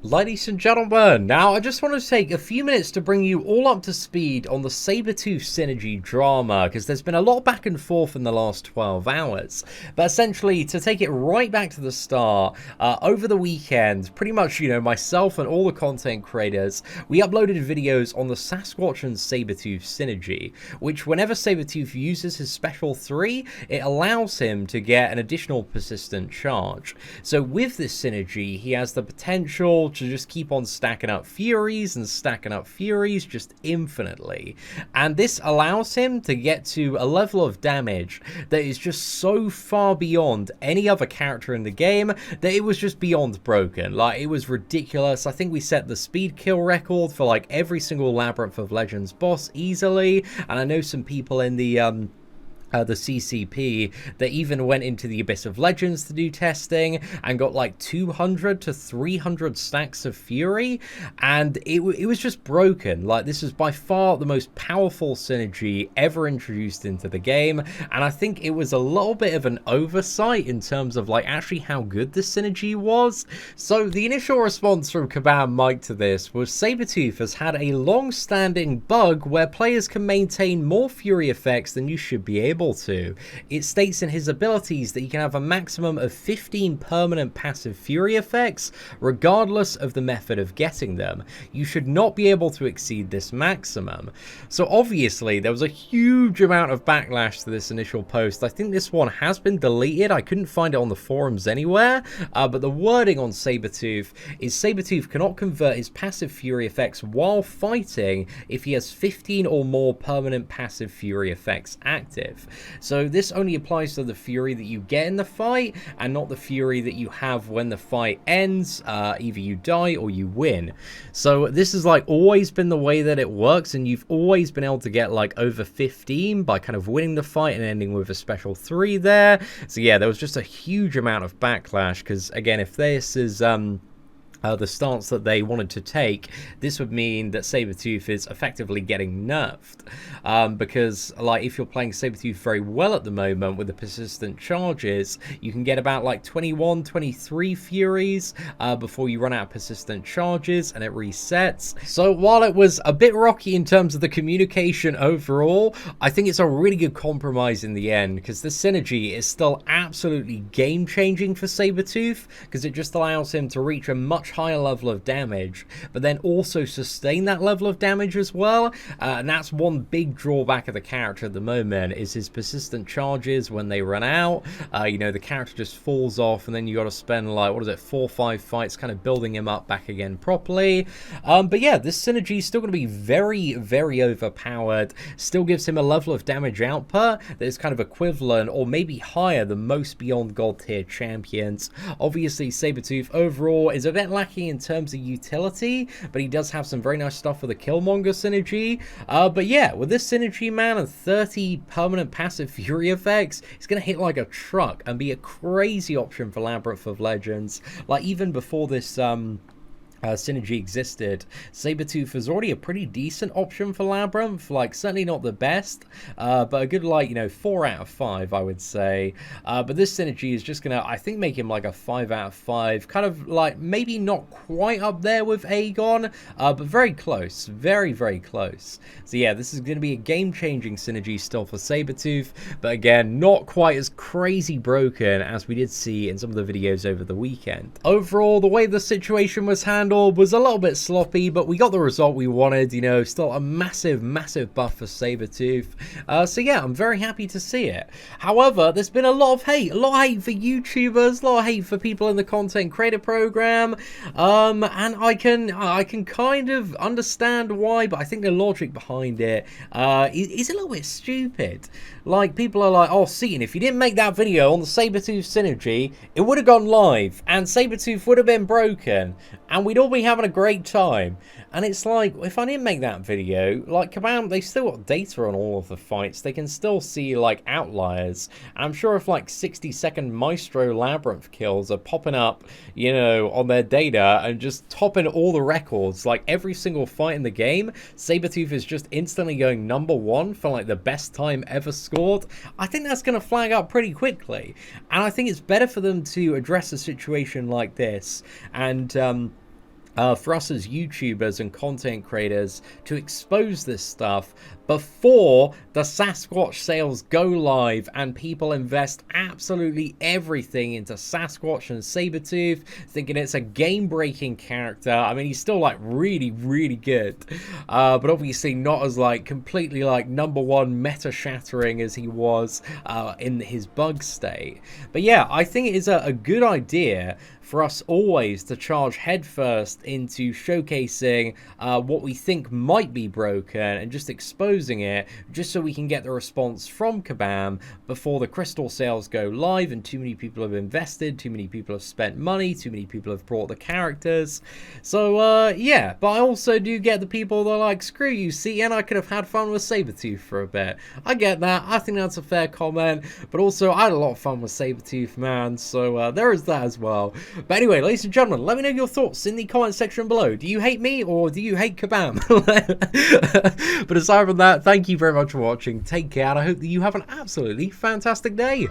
Ladies and gentlemen, now I just want to take a few minutes to bring you all up to speed on the Sabretooth Synergy Drama, because there's been a lot back and forth in the last 12 hours. But essentially, to take it right back to the start, over the weekend, pretty much, myself and all the content creators, we uploaded videos on the Sasquatch and Sabretooth Synergy, which whenever Sabretooth uses his special 3, it allows him to get an additional persistent charge. So with this synergy, he has the potential to just keep on stacking up Furies and stacking up Furies just infinitely. And this allows him to get to a level of damage that is just so far beyond any other character in the game that it was just beyond broken. Like, it was ridiculous. I think we set the speed kill record for like every single Labyrinth of Legends boss easily, and I know some people in the CCP that even went into the Abyss of Legends to do testing and got like 200 to 300 stacks of Fury, and it was just broken. Like, this is by far the most powerful synergy ever introduced into the game, and I think it was a little bit of an oversight in terms of like actually how good this synergy was. So the initial response from Kabam Mike to this was Sabretooth has had a long-standing bug where players can maintain more Fury effects than you should be able to. It states in his abilities that you can have a maximum of 15 permanent passive Fury effects regardless of the method of getting them. You should not be able to exceed this maximum. So obviously there was a huge amount of backlash to this initial post. I think this one has been deleted. I couldn't find it on the forums anywhere, but the wording on Sabretooth is Sabretooth cannot convert his passive Fury effects while fighting if he has 15 or more permanent passive Fury effects active. So this only applies to the Fury that you get in the fight and not the Fury that you have when the fight ends. Either you die or you win. So this has like always been the way that it works, and you've always been able to get like over 15 by kind of winning the fight and ending with a special 3 there. So yeah, there was just a huge amount of backlash, because again, if this is the stance that they wanted to take, this would mean that Sabretooth is effectively getting nerfed. Because, like, if you're playing Sabretooth very well at the moment with the persistent charges, you can get about, like, 21, 23 Furies before you run out of persistent charges and it resets. So, while it was a bit rocky in terms of the communication overall, I think it's a really good compromise in the end, because the synergy is still absolutely game-changing for Sabretooth, because it just allows him to reach a much higher level of damage, but then also sustain that level of damage as well. And that's one big drawback of the character at the moment, is his persistent charges. When they run out, the character just falls off, and then you got to spend like, 4 or 5 fights kind of building him up back again properly. But yeah, this synergy is still going to be very, very overpowered. Still gives him a level of damage output that is kind of equivalent or maybe higher than most Beyond God tier champions. Obviously, Sabretooth overall is a bit lacking in terms of utility, but he does have some very nice stuff for the Killmonger synergy. But yeah, with this synergy, man, and 30 permanent passive Fury effects, it's going to hit like a truck and be a crazy option for Labyrinth of Legends. Like, even before this synergy existed, Sabretooth was already a pretty decent option for Labyrinth. Like, certainly not the best, but a good, like, 4 out of 5, I would say. But this synergy is just gonna, I think, make him like a 5 out of 5, kind of like maybe not quite up there with Aegon, but very close, very, very close. So yeah, this is gonna be a game-changing synergy still for Sabretooth, but again, not quite as crazy broken as we did see in some of the videos over the weekend. Overall, the way the situation was handled was a little bit sloppy, but we got the result we wanted. Still a massive, massive buff for Sabretooth. So yeah, I'm very happy to see it. However, there's been a lot of hate for YouTubers, a lot of hate for people in the content creator program, and I can kind of understand why, but I think the logic behind it is a little bit stupid. Like, people are like, oh, Seatin, if you didn't make that video on the Sabretooth Synergy, it would have gone live, and Sabretooth would have been broken, and we'd all be having a great time. And it's like, if I didn't make that video, like, Kabam, they still got data on all of the fights. They can still see, like, outliers. And I'm sure if, like, 60-second Maestro Labyrinth kills are popping up, on their data and just topping all the records, like, every single fight in the game, Sabretooth is just instantly going #1 for, like, the best time ever scored. I think that's going to flag up pretty quickly. And I think it's better for them to address a situation like this and, for us as YouTubers and content creators to expose this stuff before the Sasquatch sales go live and people invest absolutely everything into Sasquatch and Sabretooth, thinking it's a game-breaking character. I mean, he's still like really, really good, but obviously not as like completely like #1 meta-shattering as he was in his bug state. But yeah, I think it is a good idea for us always to charge headfirst into showcasing what we think might be broken and just exposing it, just so we can get the response from Kabam before the crystal sales go live and too many people have invested, too many people have spent money, too many people have bought the characters. So yeah, but I also do get the people that are like, screw you, Seatin, I could have had fun with Sabretooth for a bit. I get that, I think that's a fair comment, but also I had a lot of fun with Sabretooth, man, so there is that as well. But anyway, ladies and gentlemen, let me know your thoughts in the comment section below. Do you hate me or do you hate Kabam? But aside from that, thank you very much for watching. Take care, and I hope that you have an absolutely fantastic day.